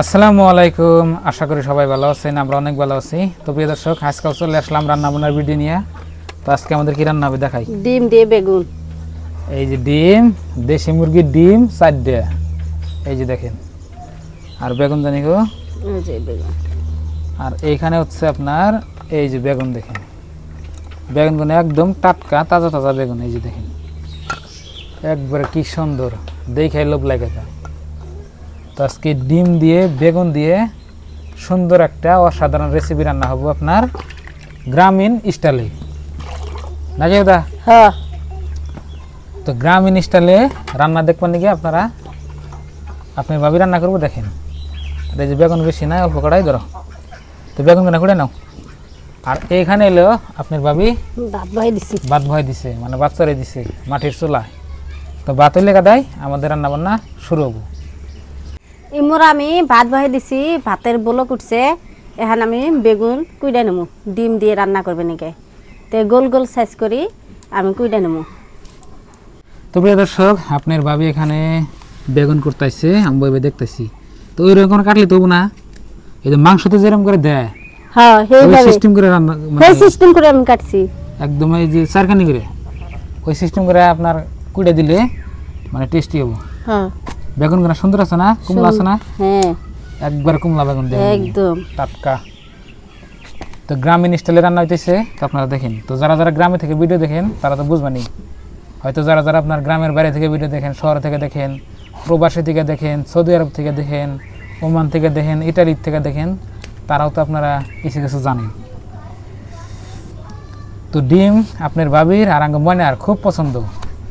আসসালামু আলাইকুম, আশা করি সবাই ভালো আছেন। আমরা অনেক ভালো আছি। তো প্রিয় দর্শক, আজকাল চলে আসলাম রান্না বান্নার ভিডিও নিয়ে। তো আজকে আমাদের কি রান্না হবে দেখাই। ডিম দিয়ে বেগুন। এই যে ডিম, দেশি মুরগির ডিম 4টা, এই যে দেখেন। আর বেগুন জানি গো, এই যে বেগুন। আর এইখানে হচ্ছে আপনার এই যে বেগুন দেখেন, বেগুনগুলো একদম টাটকা তাজা তাজা বেগুন। এই যে দেখেন, একবারে কি সুন্দর, দেখে লোভ লাগে। তো আজকে ডিম দিয়ে বেগুন দিয়ে সুন্দর একটা অসাধারণ রেসিপি রান্না হবে আপনার গ্রামীণ স্টাইলে, নাকি দা? হ্যাঁ। তো গ্রামীণ স্টাইলে রান্না দেখবেন নাকি আপনারা, আপনি ভাবি রান্না করবো দেখেন। আর এই যে বেগুন বেশি নাই, অল্প কড়াই ধরো। তো বেগুন কেনা করে নাও। আর এইখানে এলো আপনার ভাবি ভাত ভয় দিছে, মানে ভাত চড়ে দিছে মাটির চুলায়। তো ভাত হইলে কাদাই আমাদের রান্না বান্না শুরু হবো। ইমুর আমি ভাত বহাই দিছি, ভাতের বলক উঠছে। এখন আমি বেগুন কুইডা নেবো, ডিম দিয়ে রান্না করবে নাকি। তো গোল গোল সাইজ করি আমি কুইডা নেবো। তো প্রিয় দর্শক, আপনার ভাবি এখানে বেগুন করতেছে, আমি বইবে দেখতেছি। তো ওই রকম কাটলে তবু না, এই যে মাংস তো যেরকম করে দেয়, হ্যাঁ ওই সিস্টেম করে রান্না, সেই সিস্টেম করে আমি কাটছি একদম এই যে চারখানি করে ওই সিস্টেম করে আপনার কুড়ে দিলে মানে টেস্টি হবে। হ্যাঁ, বেগুন গুলো সুন্দর আছে না, কুমলা আছে না? হ্যাঁ, একবার কুমলা বেগুন একদম টাটকা। তো গ্রামীণ স্টাইলে রান্না হইতেছে, তো আপনারা দেখেন। তো যারা যারা গ্রামে থেকে ভিডিও দেখেন তারা তো বুঝবেনই। হয়তো যারা যারা আপনার গ্রামের বাইরে থেকে ভিডিও দেখেন, শহর থেকে দেখেন, প্রবাসী থেকে দেখেন, সৌদি আরব থেকে দেখেন, ওমান থেকে দেখেন, ইটালি থেকে দেখেন, তারাও তো আপনারা কিছু কিছু জানেন। তো ডিম আপনার ভাবির আর আঙ্গ মনে আর খুব পছন্দ,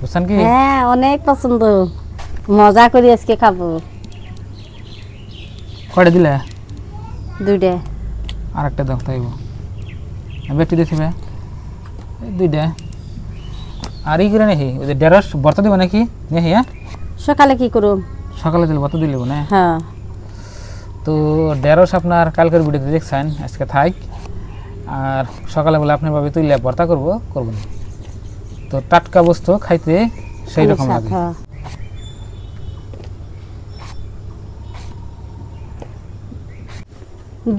বুঝছেন কি? হ্যাঁ, অনেক পছন্দ, মজা করি আজকে খাবো। কয়টা দিলে? 2টা। আর একটা দাও তাইব, ব্যক্তি দেখিবে 2টা। আর ই করে নাকি ওই যে ঢেঁড়স ভর্তা দিব নাকি নাকি? হ্যাঁ, সকালে কি করুম? সকালে দিলে ভর্তা দিলে না? হ্যাঁ। তো ঢেঁড়স আপনার কালকের ভিডিওতে দেখছেন, আজকে থাক। আর সকালে বলে আপনার ভাবে তুইলে ভর্তা করবো না। তো টাটকা বস্তু খাইতে সেই রকম লাগে।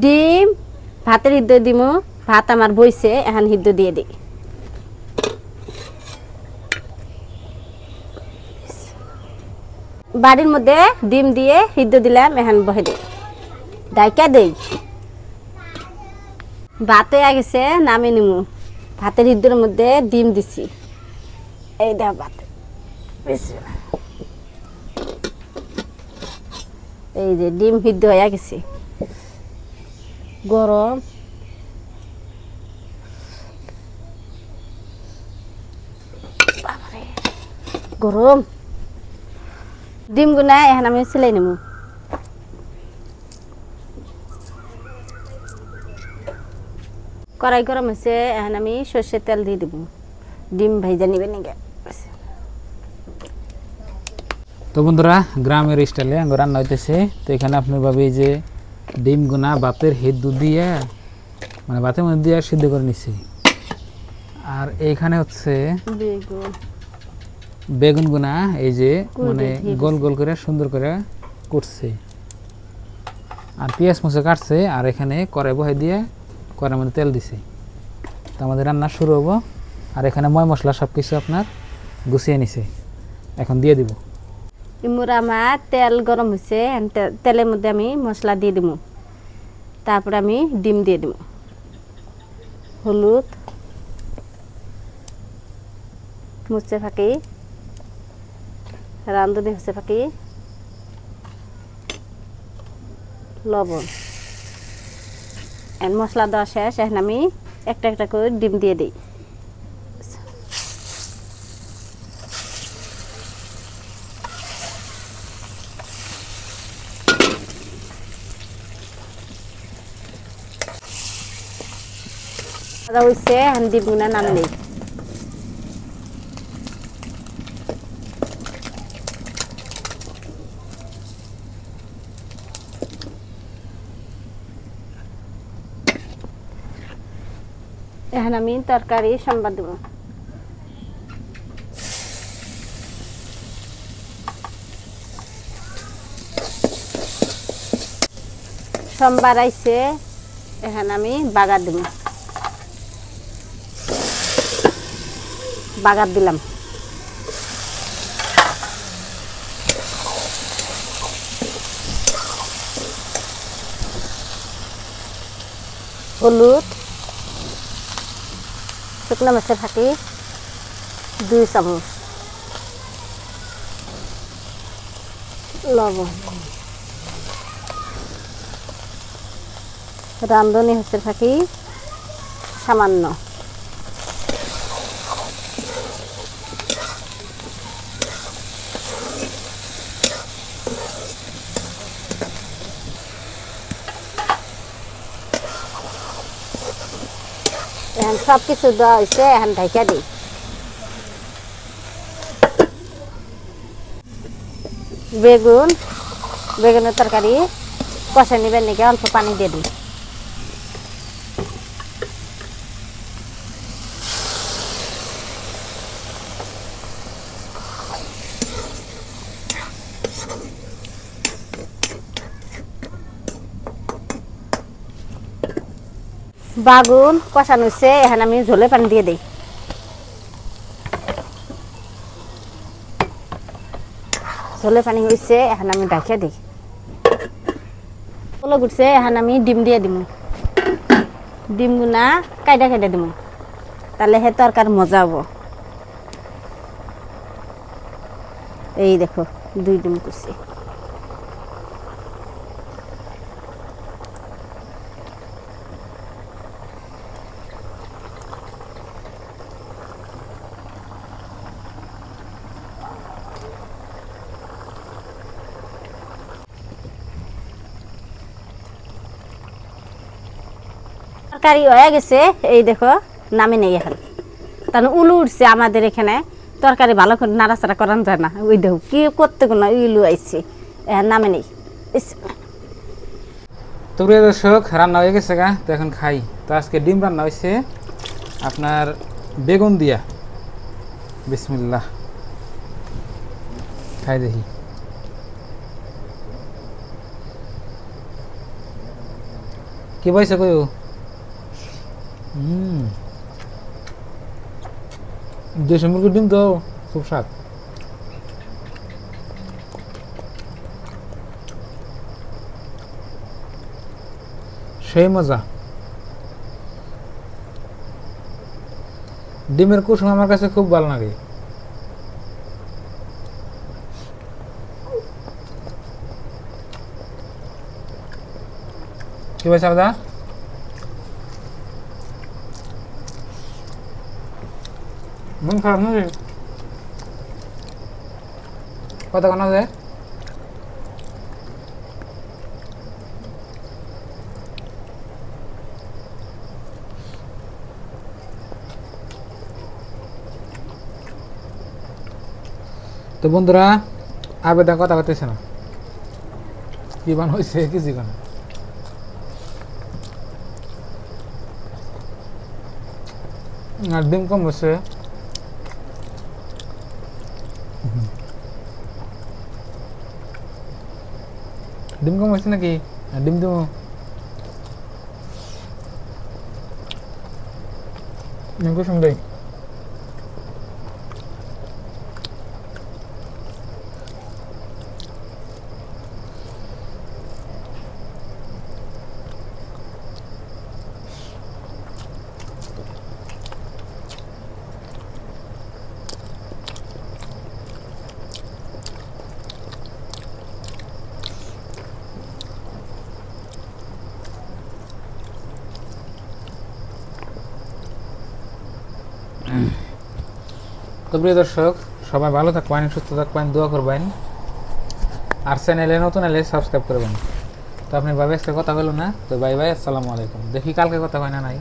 ডিম ভাতের হিদ্দ দিমু, ভাত আমার বইছে, এখন হিদ্দ দিয়ে দিই। বাড়ির মধ্যে ডিম দিয়ে হিদ্দ দিলাম, এখন বহে দিই, ডাইকা দেই। ভাত হয়ে গেছে, নামে নিমু। ভাতের হিদ্দের মধ্যে ডিম দিছি, এই দেখ ভাত। এই যে ডিম হিদ্দ হয়ে গেছে, গরম। গরম ডিম গুনা এখন আমি সিলাই নেব। কড়াই গরম হয়েছে, এখন আমি সর্ষের তেল দিয়ে দেবো। ডিম ভাইজা নিবে নাকি। তো বন্ধুরা, গ্রামের স্টাইলে আঙ্গ রান্না হইতেছে। তো এখানে আপনার ভাবে এই যে ডিম গুনা ভাতের হিদ্দু দিয়ে, মানে ভাতের মধ্যে দিয়ে সিদ্ধ করে নিছি। আর এইখানে হচ্ছে বেগুন গুনা, এই যে মানে গোল গোল করে সুন্দর করে কুটছে। আর পেঁয়াজ মুছে কাটছে। আর এখানে কড়াই বহাই দিয়ে কড়াইয়ের মধ্যে তেল দিছে। তো আমাদের রান্না শুরু হবো। আর এখানে ময় মশলা সব কিছু আপনার গুছিয়ে নিছে, এখন দিয়ে দিব। ইমুরা আমার তেল গরম হয়েছে, তেলের মধ্যে আমি মশলা দিয়ে দিব। তারপরে আমি ডিম দিয়ে দিব, হলুদ, মুছে ফাঁকি, রাঁধুনি হচ্ছে ফাঁকি, লবণ। মশলা দেওয়া শেষ, এখন আমি একটা একটা করে ডিম দিয়ে দিই। হচ্ছে এখন ডিম গুনা নাম নেই। এখন আমি তরকারি সম্বাদ দেব। সোমবার আইছে, এখন আমি বাগার দিব। বাগার দিলাম। হলুদ, শুকনো মাছের ফাঁকি 2 চামচ, লবণ, রাঁধুনি মাছের ফাঁকি সামান্য, এখন সব কিছু দেওয়া হয়েছে, এখন ঢাকা দিই। বেগুনের তরকারি কষা নিবেন নাকি অল্প পানি দিয়ে দিই। বাগুন কষানো হচ্ছে, এখন আমি ঝোলে পানি দিয়ে দিই। ঝোলে পানি হয়েছে, এখন আমি ঢাকা দিই। পোলো ঘুরছে, এখন আমি ডিম দিয়ে দিব। ডিম গুনা কাইটা কাইটা দিব, তাহলে হে তরকার মজা হবো। এই দেখো 2 ডিম করছি। তরকারি হয়ে গেছে, এই দেখো নামে নেই এখন। তাহলে উলু উঠছে আমাদের এখানে, তরকারি ভালো করে নাড়াচাড়া করান যায় না। ওই দেখো কি করতে না উলু আইছে, এখন নামে নেই। তো প্রিয় দর্শক, রান্না হয়ে গেছে গা, তো এখন খাই। তো আজকে ডিম রান্না হয়েছে আপনার বেগুন দিয়া। বিসমিল্লাহ, খাই দেখি। কি পাইছে কই? দেশি মুরগির ডিম তো খুব স্বাদ। সেই মজা। ডিমের কুসুম আমার কাছে খুব ভালো লাগে। কি বলছে দাদা? মন খারাপ নাকি? কথা কোন যায়? তো বন্ধুরা, আবেদন কথা করতেছে না, কি বান হয়েছে কিছু কেন। আর ডিম কম হচ্ছে। ডিম কম হচ্ছে নাকি? ডিম দিব কুসুম দেই। তো প্রিয় দর্শক, সবাই ভালো থাকবেন, সুস্থ থাকবেন, দোয়া করবেন, আর চ্যানেলে নতুন এলে সাবস্ক্রাইব করবেন। তো আপনি ভাবে আজকে কথা হলো না, তো বাই বাই, আসসালামু আলাইকুম। দেখি কালকে কথা হয় না নাই।